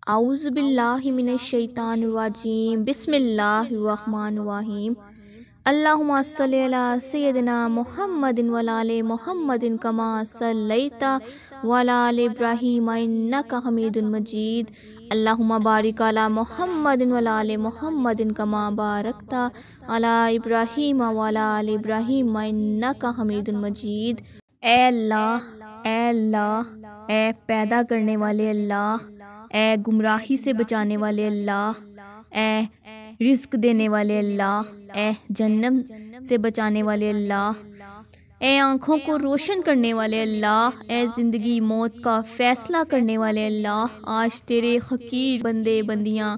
اعوذ باللہ من الشیطان الرجیم بسم اللہ الرحمن الرحیم اللہم صلی علی سیدنا محمد وعلی آل محمد کما صلیت وعلی آل ابراہیم انک حمید مجید اللہم بارک علی محمد وعلی آل محمد کما بارکت علی ابراہیم وعلی آل ابراہیم انک حمید مجید۔ اے اللہ، اے اللہ، اے پیدا کرنے والے اللہ، اے گمراہی سے بچانے والے اللہ، اے رزق دینے والے اللہ، اے جہنم سے بچانے والے اللہ، اے آنکھوں کو روشن کرنے والے اللہ، اے زندگی موت کا فیصلہ کرنے والے اللہ، آج تیرے حقیر بندے بندیاں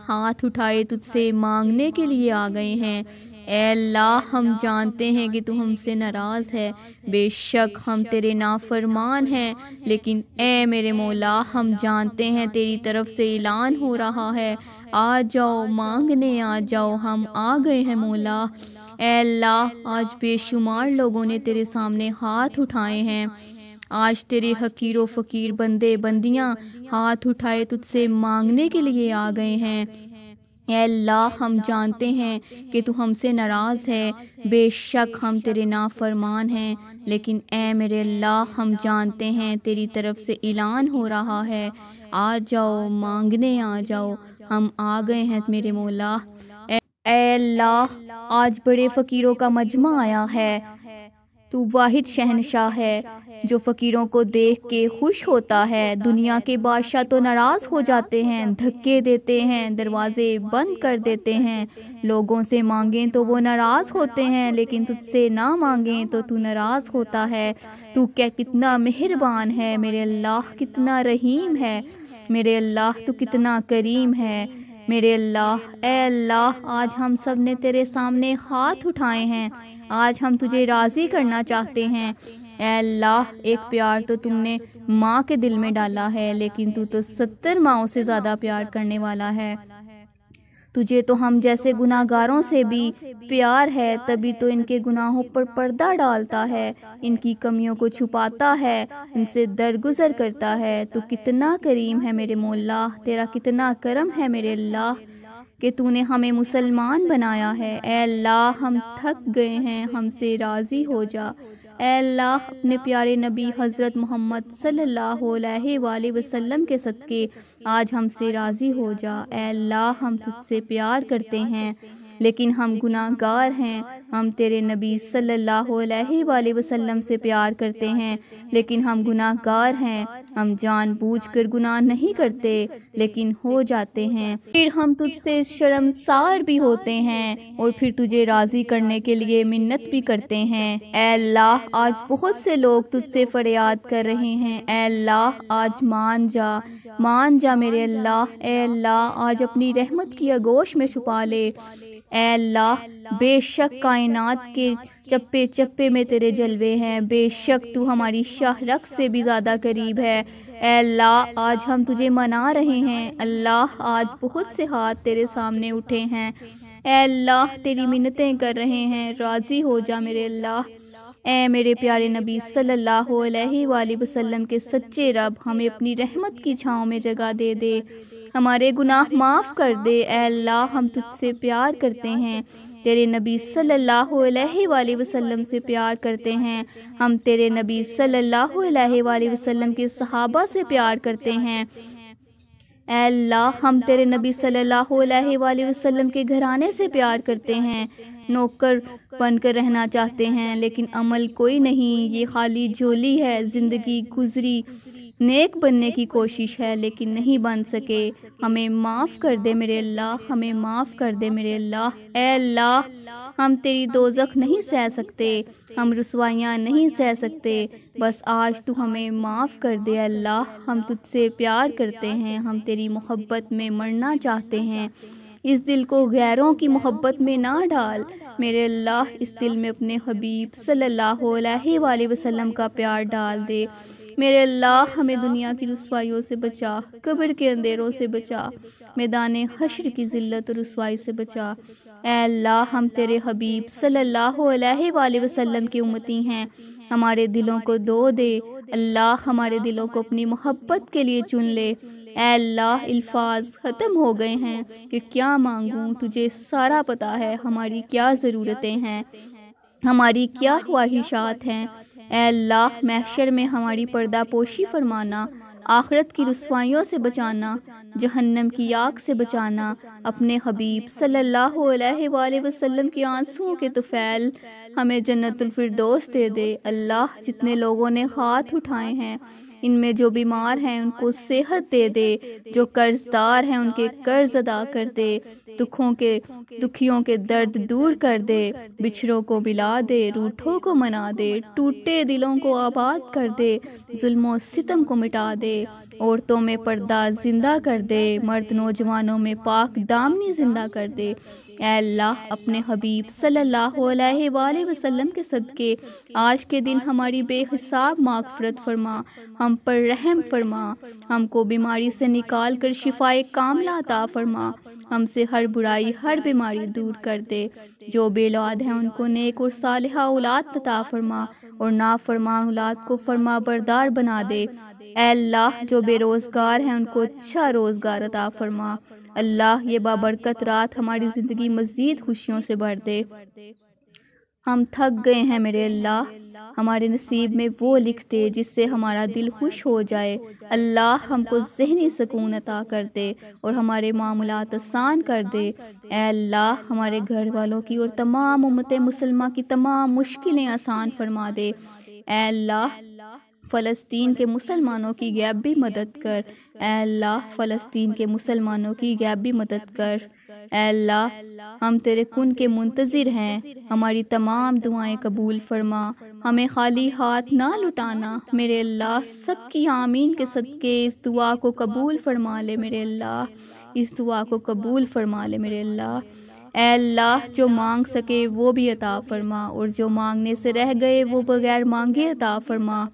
ہاتھ اٹھائے تجھ سے مانگنے کے لیے آ گئے ہیں۔ اے اللہ، ہم جانتے ہیں کہ تو ہم سے ناراض ہے، بے شک ہم تیرے نافرمان ہیں، لیکن اے میرے مولا، ہم جانتے ہیں تیری طرف سے اعلان ہو رہا ہے، آ جاؤ مانگنے آ جاؤ، ہم آ گئے ہیں مولا۔ اے اللہ، آج بے شمار لوگوں نے تیرے سامنے ہاتھ اٹھائے ہیں، آج تیرے حقیر و فقیر بندے بندیاں ہاتھ اٹھائے تجھ سے مانگنے کے لیے آ گئے ہیں۔ اے اللہ، ہم جانتے ہیں کہ تو ہم سے ناراض ہے، بے شک ہم تیرے نافرمان ہیں، لیکن اے میرے اللہ، ہم جانتے ہیں تیری طرف سے اعلان ہو رہا ہے، آ جاؤ مانگنے آ جاؤ، ہم آ گئے ہیں میرے مولا۔ اے اللہ، آج بڑے فقیروں کا مجمع آیا ہے، تو واحد شہنشاہ ہے جو فقیروں کو دیکھ کے خوش ہوتا ہے۔ دنیا کے بادشاہ تو ناراض ہو جاتے ہیں، دھکے دیتے ہیں، دروازے بند کر دیتے ہیں، لوگوں سے مانگیں تو وہ ناراض ہوتے ہیں، لیکن تجھ سے نہ مانگیں تو تو ناراض ہوتا ہے۔ تو کتنا مہربان ہے میرے اللہ، کتنا رحیم ہے میرے اللہ، تو کتنا کریم ہے میرے اللہ۔ اے اللہ، آج ہم سب نے تیرے سامنے ہاتھ اٹھائے ہیں، آج ہم تجھے راضی کرنا چاہتے ہیں۔ اے اللہ، ایک پیار تو تم نے ماں کے دل میں ڈالا ہے، لیکن تو 70 ماؤں سے زیادہ پیار کرنے والا ہے۔ تجھے تو ہم جیسے گناہ گاروں سے بھی پیار ہے، تبھی تو ان کے گناہوں پر پردہ ڈالتا ہے، ان کی کمیوں کو چھپاتا ہے، ان سے درگزر کرتا ہے۔ تو کتنا کریم ہے میرے مولا، تیرا کتنا کرم ہے میرے اللہ کہ تو نے ہمیں مسلمان بنایا ہے۔ اے اللہ، ہم تھک گئے ہیں، ہم سے راضی ہو جا۔ اے اللہ، اپنے پیارے نبی حضرت محمد صلی اللہ علیہ وآلہ وسلم کے صدقے آج ہم سے راضی ہو جا۔ اے اللہ، ہم تجھ سے پیار کرتے ہیں، لیکن ہم گناہ گار ہیں۔ ہم تیرے نبی صلی اللہ علیہ وآلہ وسلم سے پیار کرتے ہیں، لیکن ہم گناہ گار ہیں۔ ہم جان بوجھ کر گناہ نہیں کرتے، لیکن ہو جاتے ہیں۔ پھر ہم تجھ سے شرمسار بھی ہوتے ہیں، اور پھر تجھے راضی کرنے کے لیے منت بھی کرتے ہیں۔ اے اللہ، آج بہت سے لوگ تجھ سے فریاد کر رہے ہیں، اے اللہ آج مان جا میرے اللہ۔ اے اللہ، آج اپنی رحمت کی آغوش میں چھپا لے۔ اے اللہ، بے شک کائنات کے چپے چپے میں تیرے جلوے ہیں، بے شک تو ہماری شاہ رخ سے بھی زیادہ قریب ہے۔ اے اللہ، آج ہم تجھے منا رہے ہیں۔ اللہ، آج بہت سے ہاتھ تیرے سامنے اٹھے ہیں، اے اللہ تیری منتیں کر رہے ہیں، راضی ہو جا میرے اللہ۔ اے میرے پیارے نبی صلی اللہ علیہ وآلہ وسلم کے سچے رب، ہمیں اپنی رحمت کی چھاؤں میں جگہ دے دے، ہمارے گناہ معاف کر دے۔ اے اللہ، ہم تجھ سے پیار کرتے ہیں، تیرے نبی صلی اللہ علیہ وآلہ وسلم سے پیار کرتے ہیں، ہم تیرے نبی صلی اللہ علیہ وآلہ وسلم کے صحابہ سے پیار کرتے ہیں۔ اے اللہ، ہم تیرے نبی صلی اللہ علیہ وآلہ وسلم کے گھرانے سے پیار کرتے ہیں، نوکر بن کر رہنا چاہتے ہیں، لیکن عمل کوئی نہیں، یہ خالی جھولی ہے۔ زندگی گزری، نیک بننے کی کوشش ہے، لیکن نہیں بن سکے۔ ہمیں معاف کر دے میرے اللہ، ہمیں معاف کر دے میرے اللہ۔ اے اللہ، ہم تیری دوزخ نہیں سہ سکتے، ہم رسوائیاں نہیں سہ سکتے، بس آج تو ہمیں معاف کر دے۔ اللہ، ہم تجھ سے پیار کرتے ہیں، ہم تیری محبت میں مرنا چاہتے ہیں، اس دل کو غیروں کی محبت میں نہ ڈال میرے اللہ، اس دل میں اپنے حبیب صلی اللہ علیہ وآلہ وسلم کا پیار ڈال دے میرے اللہ۔ ہمیں دنیا کی رسوائیوں سے بچا، قبر کے اندھیروں سے بچا، میدان حشر کی ذلت و رسوائی سے بچا۔ اے اللہ، ہم تیرے حبیب صلی اللہ علیہ وآلہ وسلم کی امتی ہیں، ہمارے دلوں کو دو دے اللہ، ہمارے دلوں کو اپنی محبت کے لیے چن لے۔ اے اللہ الفاظ ختم ہو گئے ہیں کہ کیا مانگوں، تجھے سارا پتہ ہے ہماری کیا ضرورتیں ہیں، ہماری کیا خواہشات ہیں۔ اے اللہ محشر میں ہماری پردہ پوشی فرمانا، آخرت کی رسوائیوں سے بچانا، جہنم کی آگ سے بچانا، اپنے حبیب صلی اللہ علیہ وآلہ وسلم کی آنسوؤں کے طفیل ہمیں جنت الفردوس دے دے۔ اللہ جتنے لوگوں نے ہاتھ اٹھائے ہیں، ان میں جو بیمار ہیں ان کو صحت دے دے، جو قرض دار ہیں ان کے قرض ادا کر دے، دکھیوں کے درد دور کر دے، بچھڑوں کو ملا دے، روٹھوں کو منا دے، ٹوٹے دلوں کو آباد کر دے، ظلم و ستم کو مٹا دے، عورتوں میں پردہ زندہ کر دے، مرد نوجوانوں میں پاک دامنی زندہ کر دے۔ اے اللہ اپنے حبیب صلی اللہ علیہ وآلہ وسلم کے صدقے آج کے دن ہماری بے حساب مغفرت فرما، ہم پر رحم فرما، ہم کو بیماری سے نکال کر شفائے کاملہ عطا فرما، ہم سے ہر برائی ہر بیماری دور کر دے۔ جو بے اولاد ہیں ان کو نیک اور صالحہ اولاد عطا فرما، اور نافرمان اولاد کو فرما بردار بنا دے۔ اے اللہ جو بے روزگار ہیں ان کو اچھا روزگار عطا فرما۔ اللہ یہ بابرکت رات ہماری زندگی مزید خوشیوں سے بھر دے۔ ہم تھک گئے ہیں میرے اللہ، ہمارے نصیب میں وہ لکھ دے جس سے ہمارا دل خوش ہو جائے۔ اللہ ہم کو ذہنی سکون عطا کر دے اور ہمارے معاملات آسان کر دے۔ اے اللہ ہمارے گھر والوں کی اور تمام امت مسلمہ کی تمام مشکلیں آسان فرما دے۔ اے اللہ فلسطین کے مسلمانوں کی غیبی مدد کر۔ اے اللہ فلسطین کے مسلمانوں کی غیبی مدد کر۔ اے اللہ ہم تیرے کن کے منتظر ہیں، ہماری تمام دعائیں قبول فرما، ہمیں خالی ہاتھ نہ لٹانا میرے اللہ۔ سب کی آمین کے صدقے اس دعا کو قبول فرما لے میرے اللہ، اس دعا کو قبول فرما لے میرے اللہ۔ اے اللہ جو مانگ سکے وہ بھی عطا فرما، اور جو مانگنے سے رہ گئے وہ بغیر مانگے عطا فرما۔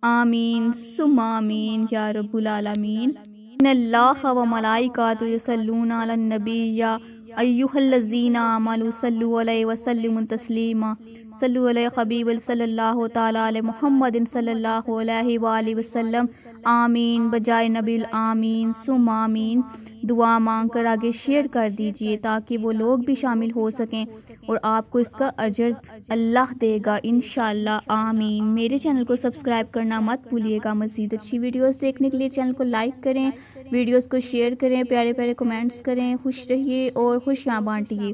آمین ثم آمین یا رب العالمین۔ ان اللہ و ملائکۃ یصلون علی النبی یا ایھا الذین آمنوا صلوا علیہ وسلموا تسلیما۔ صلوا علی حبیب صلی اللہ تعالی علی محمد صلی اللہ علیہ وآلہ وسلم۔ آمین بجائے نبی الآمین ثم آمین۔ دعا مانگ کر آگے شیئر کر دیجئے تاکہ وہ لوگ بھی شامل ہو سکیں، اور آپ کو اس کا اجر اللہ دے گا انشاءاللہ۔ آمین۔ میرے چینل کو سبسکرائب کرنا مت بھولیے گا۔ مزید اچھی ویڈیوز دیکھنے کے لیے چینل کو لائک کریں، ویڈیوز کو شیئر کریں، پیارے پیارے کمنٹس کریں۔ خوش رہیے اور خوشیاں بانٹیے۔